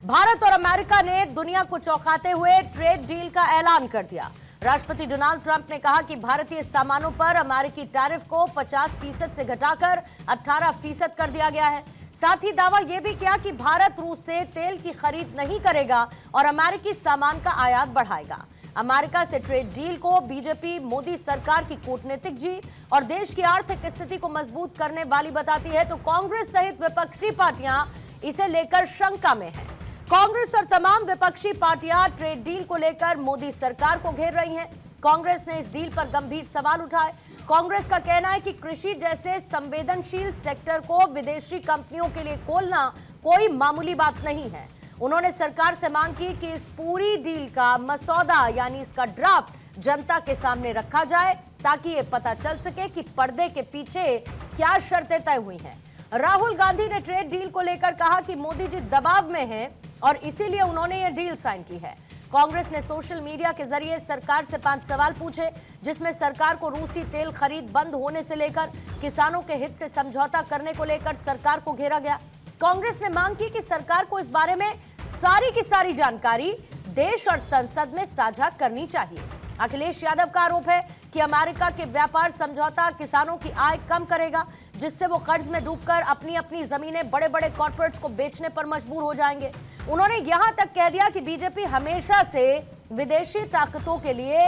भारत और अमेरिका ने दुनिया को चौंकाते हुए ट्रेड डील का ऐलान कर दिया। राष्ट्रपति डोनाल्ड ट्रंप ने कहा कि भारतीय सामानों पर अमेरिकी टैरिफ को 50% से घटाकर 18% कर दिया गया है। साथ ही दावा यह भी किया कि भारत रूस से तेल की खरीद नहीं करेगा और अमेरिकी सामान का आयात बढ़ाएगा। अमेरिका से ट्रेड डील को बीजेपी मोदी सरकार की कूटनीतिक जीत और देश की आर्थिक स्थिति को मजबूत करने वाली बताती है, तो कांग्रेस सहित विपक्षी पार्टियां इसे लेकर शंका में हैं। कांग्रेस और तमाम विपक्षी पार्टियां ट्रेड डील को लेकर मोदी सरकार को घेर रही हैं। कांग्रेस ने इस डील पर गंभीर सवाल उठाए। कांग्रेस का कहना है कि कृषि जैसे संवेदनशील सेक्टर को विदेशी कंपनियों के लिए खोलना कोई मामूली बात नहीं है। उन्होंने सरकार से मांग की कि इस पूरी डील का मसौदा यानी इसका ड्राफ्ट जनता के सामने रखा जाए, ताकि ये पता चल सके कि पर्दे के पीछे क्या शर्तें तय हुई हैं। राहुल गांधी ने ट्रेड डील को लेकर कहा कि मोदी जी दबाव में हैं और इसीलिए उन्होंने ये डील साइन की है। कांग्रेस ने सोशल मीडिया के जरिए सरकार से 5 सवाल पूछे, जिसमें सरकार को रूसी तेल खरीद बंद होने से लेकर किसानों के हित से समझौता करने को लेकर सरकार को घेरा गया। कांग्रेस ने मांग की कि सरकार को इस बारे में सारी की सारी जानकारी देश और संसद में साझा करनी चाहिए। अखिलेश यादव का आरोप है कि अमेरिका के व्यापार समझौता किसानों की आय कम करेगा, जिससे वो कर्ज में डूबकर अपनी अपनी जमीनें बड़े बड़े कॉर्पोरेट्स को बेचने पर मजबूर हो जाएंगे। उन्होंने यहां तक कह दिया कि बीजेपी हमेशा से विदेशी ताकतों के लिए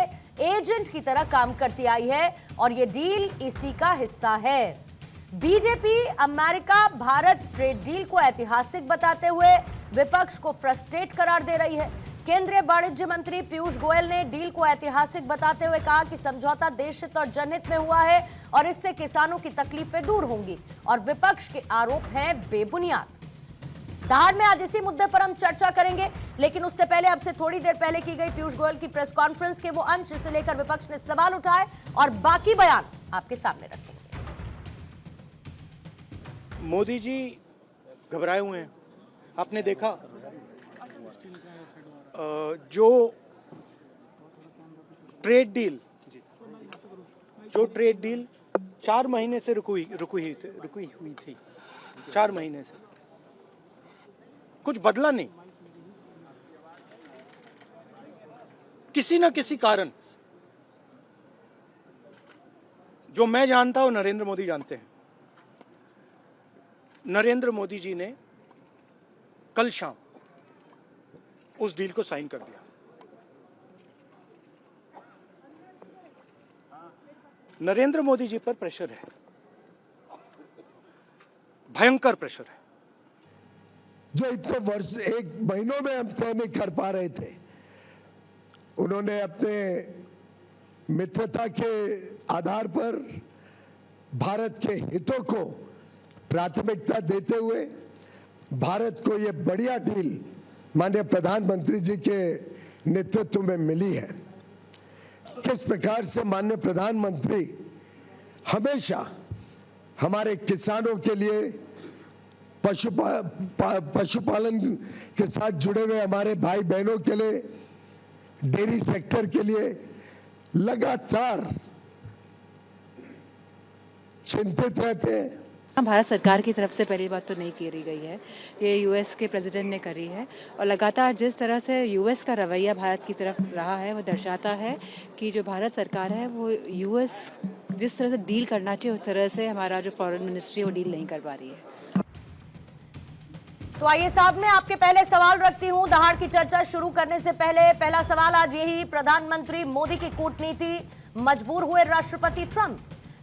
एजेंट की तरह काम करती आई है और ये डील इसी का हिस्सा है। BJP America Bharat trade deal को ऐतिहासिक बताते हुए विपक्ष को फ्रस्ट्रेट करार दे रही है। केंद्रीय वाणिज्य मंत्री पीयूष गोयल ने डील को ऐतिहासिक बताते हुए कहा कि समझौता देश हित और जनहित में हुआ है और इससे किसानों की तकलीफें दूर होंगी और विपक्ष के आरोप हैं बेबुनियाद। दहाड़ में आज इसी मुद्दे पर हम चर्चा करेंगे, लेकिन उससे पहले अब से थोड़ी देर पहले की गई पीयूष गोयल की प्रेस कॉन्फ्रेंस के वो अंश जिसे लेकर विपक्ष ने सवाल उठाए और बाकी बयान आपके सामने रखेंगे। मोदी जी घबराए हुए हैं। आपने देखा जो ट्रेड डील 4 महीने से रुकी हुई थी 4 महीने से कुछ बदला नहीं। किसी न किसी कारण, जो मैं जानता हूं नरेंद्र मोदी जानते हैं, नरेंद्र मोदी जी ने कल शाम उस डील को साइन कर दिया। नरेंद्र मोदी जी पर प्रेशर है, भयंकर प्रेशर है, जो इतने वर्ष 1 महीनों में हम तय नहीं कर पा रहे थे। उन्होंने अपने मित्रता के आधार पर भारत के हितों को प्राथमिकता देते हुए भारत को ये बढ़िया डील माननीय प्रधानमंत्री जी के नेतृत्व में मिली है। किस प्रकार से माननीय प्रधानमंत्री हमेशा हमारे किसानों के लिए, पशुपालन के साथ जुड़े हुए हमारे भाई बहनों के लिए, डेयरी सेक्टर के लिए लगातार चिंतित रहते हैं। भारत सरकार की तरफ से पहली बात तो नहीं करी गई है, ये यूएस के प्रेसिडेंट ने करी है और लगातार जिस तरह से यूएस का रवैया भारत की तरफ रहा है वो दर्शाता है कि जो भारत सरकार है वो यूएस जिस तरह से डील करना चाहिए उस तरह से हमारा जो फॉरेन मिनिस्ट्री वो डील नहीं कर पा रही है। तो आइए साहब, मैं आपके पहले सवाल रखती हूं। दहाड़ की चर्चा शुरू करने से पहले पहला सवाल आज यही, प्रधानमंत्री मोदी की कूटनीति, मजबूर हुए राष्ट्रपति ट्रंप,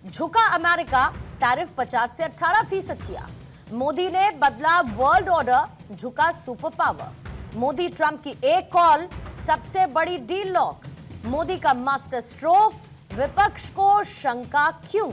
झुका अमेरिका, टैरिफ 50 से 18% किया। मोदी ने बदला वर्ल्ड ऑर्डर, झुका सुपर पावर। मोदी ट्रंप की एक कॉल, सबसे बड़ी डील लॉक। मोदी का मास्टर स्ट्रोक, विपक्ष को शंका क्यों?